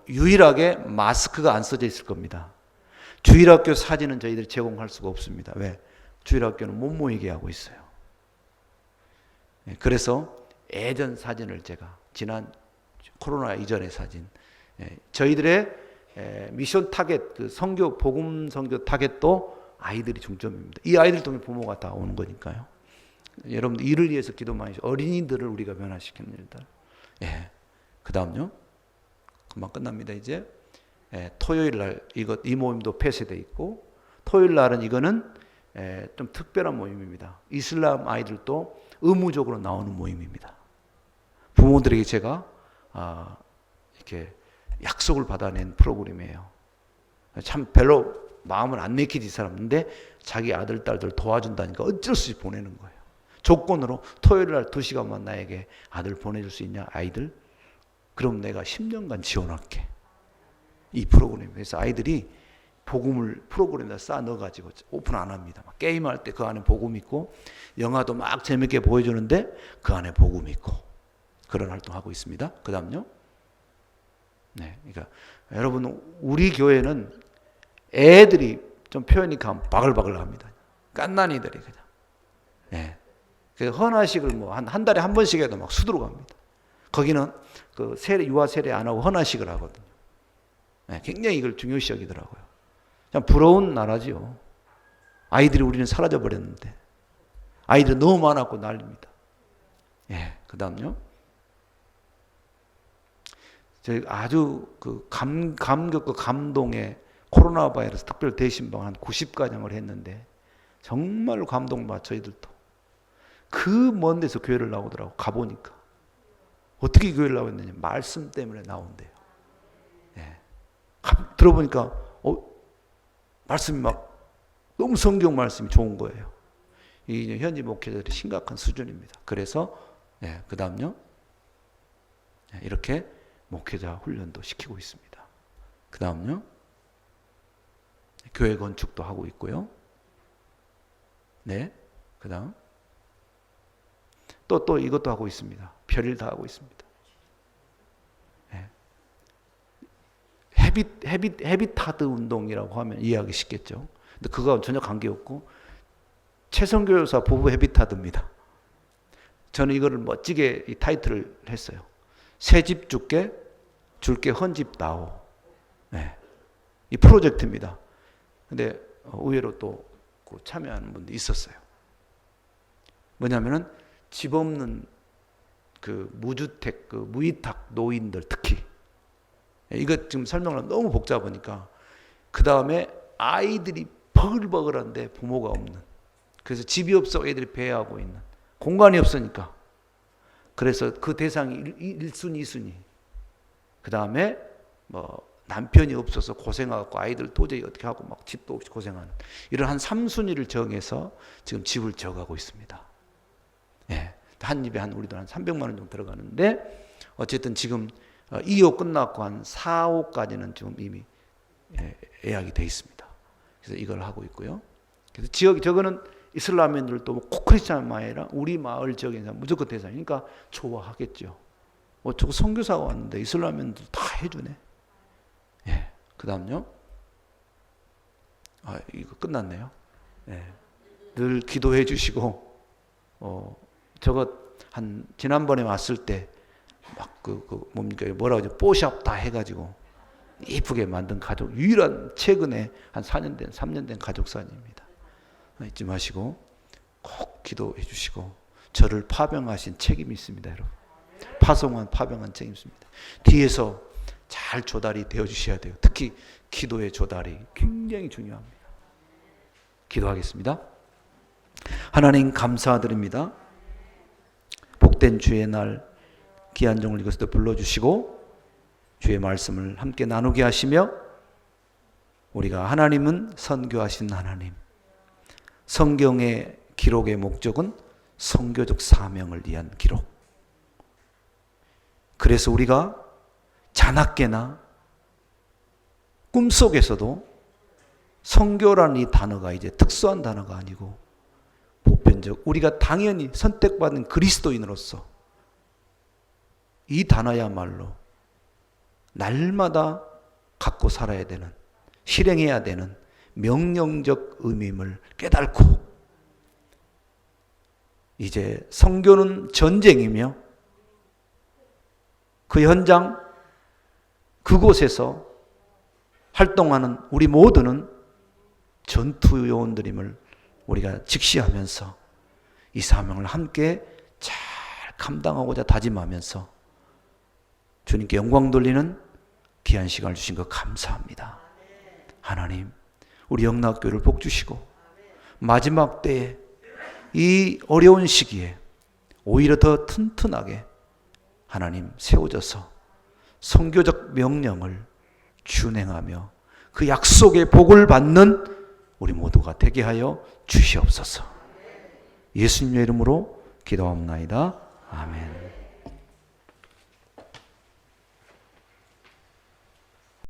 유일하게 마스크가 안 써져 있을 겁니다. 주일학교 사진은 저희들이 제공할 수가 없습니다. 왜? 주일학교는 못 모이게 하고 있어요. 그래서 예전 사진을 제가 지난 코로나 이전의 사진 저희들의 미션 타겟 그 선교 복음 선교 타겟도 아이들이 중점입니다. 이 아이들 통해 부모가 다 오는 거니까요. 여러분들 이를 위해서 기도 많이 하시고 어린이들을 우리가 변화시키는 일들. 예. 그 다음요. 금방 끝납니다. 이제 토요일 날 이 모임도 폐쇄돼 있고 토요일 날은 이거는 좀 특별한 모임입니다. 이슬람 아이들도 의무적으로 나오는 모임입니다. 부모들에게 제가 이렇게 약속을 받아낸 프로그램이에요. 참 별로 마음을 안 내키지 이 사람인데 자기 아들 딸들 도와준다니까 어쩔 수 없이 보내는 거예요. 조건으로 토요일 날 2시간만 나에게 아들 보내줄 수 있냐 아이들? 그럼 내가 10년간 지원할게. 이 프로그램. 그래서 아이들이 복음을 프로그램에다 쌓아 넣어가지고 오픈 안 합니다. 막 게임할 때 그 안에 복음 있고 영화도 막 재밌게 보여주는데 그 안에 복음 있고 그런 활동하고 있습니다. 그 다음요. 네, 그러니까 여러분 우리 교회는 애들이 좀 표현이 가면 바글바글 합니다. 깐난이들이 그냥. 네. 그래서 헌화식을 뭐 한 달에 한 번씩 해도 막 수두룩 합니다. 거기는 그 유아 세례 안 하고 헌화식을 하거든요. 네, 굉장히 이걸 중요시 여기더라고요. 참 부러운 나라지요. 아이들이 우리는 사라져 버렸는데 아이들이 너무 많았고 난립니다. 예, 그 다음요. 저희 아주 그 감격과 감동의 코로나 바이러스 특별 대신방 한 90가정을 했는데 정말로 감동받 저희들도. 그 먼 데서 교회를 나오더라고. 가보니까. 어떻게 교회를 나오겠느냐. 말씀 때문에 나온대요. 예. 들어보니까 말씀이 막 너무 성경 말씀이 좋은 거예요. 이 현지 목회자들이 심각한 수준입니다. 그래서 그 다음요. 이렇게 목회자 훈련도 시키고 있습니다. 그 다음요. 교회 건축도 하고 있고요. 네. 그 다음. 또 이것도 하고 있습니다. 별일 다 하고 있습니다. 네. 헤비타드 운동이라고 하면 이해하기 쉽겠죠. 근데 그거와 전혀 관계없고, 최선교사 부부 헤비타드입니다. 저는 이거를 멋지게 이 타이틀을 했어요. 새 집 줄게 헌집 다오. 네. 이 프로젝트입니다. 근데 의외로 또 참여하는 분도 있었어요. 뭐냐면은 집 없는 그 무주택, 그 무위탁 노인들 특히. 이거 지금 설명하면 너무 복잡하니까. 그 다음에 아이들이 버글버글한데 부모가 없는. 그래서 집이 없어 애들이 배회하고 있는. 공간이 없으니까. 그래서 그 대상이 1순위, 2순위. 그 다음에 남편이 없어서 고생하고 아이들 도저히 어떻게 하고 막 집도 없이 고생하는. 이런 한 3순위를 정해서 지금 집을 지어가고 있습니다. 예. 한 입에 우리도 한 300만 원 정도 들어가는데, 어쨌든 지금 2호 끝났고 한 4호까지는 지금 이미 예약이 돼 있습니다. 그래서 이걸 하고 있고요. 그래서 저거는 이슬람인들도 코크리스찬만 아니라 우리 마을 지역에 무조건 대상이니까 좋아하겠죠. 저거 선교사가 왔는데 이슬람인들 다 해주네. 예. 그 다음요. 이거 끝났네요. 예. 늘 기도해 주시고, 저거 지난번에 왔을 때 막 뭡니까 뭐라고 하죠? 뽀샵 다 해가지고 이쁘게 만든 가족, 유일한 최근에 한 3년 된 가족사입니다. 잊지 마시고 꼭 기도해 주시고, 저를 파병하신 책임이 있습니다, 여러분. 파병한 책임이 있습니다. 뒤에서 잘 조달이 되어 주셔야 돼요. 특히 기도의 조달이 굉장히 중요합니다. 기도하겠습니다. 하나님 감사드립니다. 복된 주의 날 귀한 종을 이곳에 불러주시고 주의 말씀을 함께 나누게 하시며, 우리가 하나님은 선교하신 하나님, 성경의 기록의 목적은 선교적 사명을 위한 기록. 그래서 우리가 자나깨나 꿈속에서도 선교라는 이 단어가 이제 특수한 단어가 아니고 보편적, 우리가 당연히 선택받은 그리스도인으로서 이 단어야말로 날마다 갖고 살아야 되는, 실행해야 되는 명령적 의미임을 깨닫고, 이제 선교는 전쟁이며 그 현장 그곳에서 활동하는 우리 모두는 전투 요원들임을 우리가 직시하면서 이 사명을 함께 잘 감당하고자 다짐하면서 주님께 영광 돌리는 귀한 시간을 주신 것 감사합니다. 하나님, 우리 영락교회를 복 주시고 마지막 때에 이 어려운 시기에 오히려 더 튼튼하게 하나님 세워져서 선교적 명령을 준행하며 그 약속의 복을 받는 우리 모두가 되게 하여 주시옵소서. 예수님의 이름으로 기도합니다. 아멘.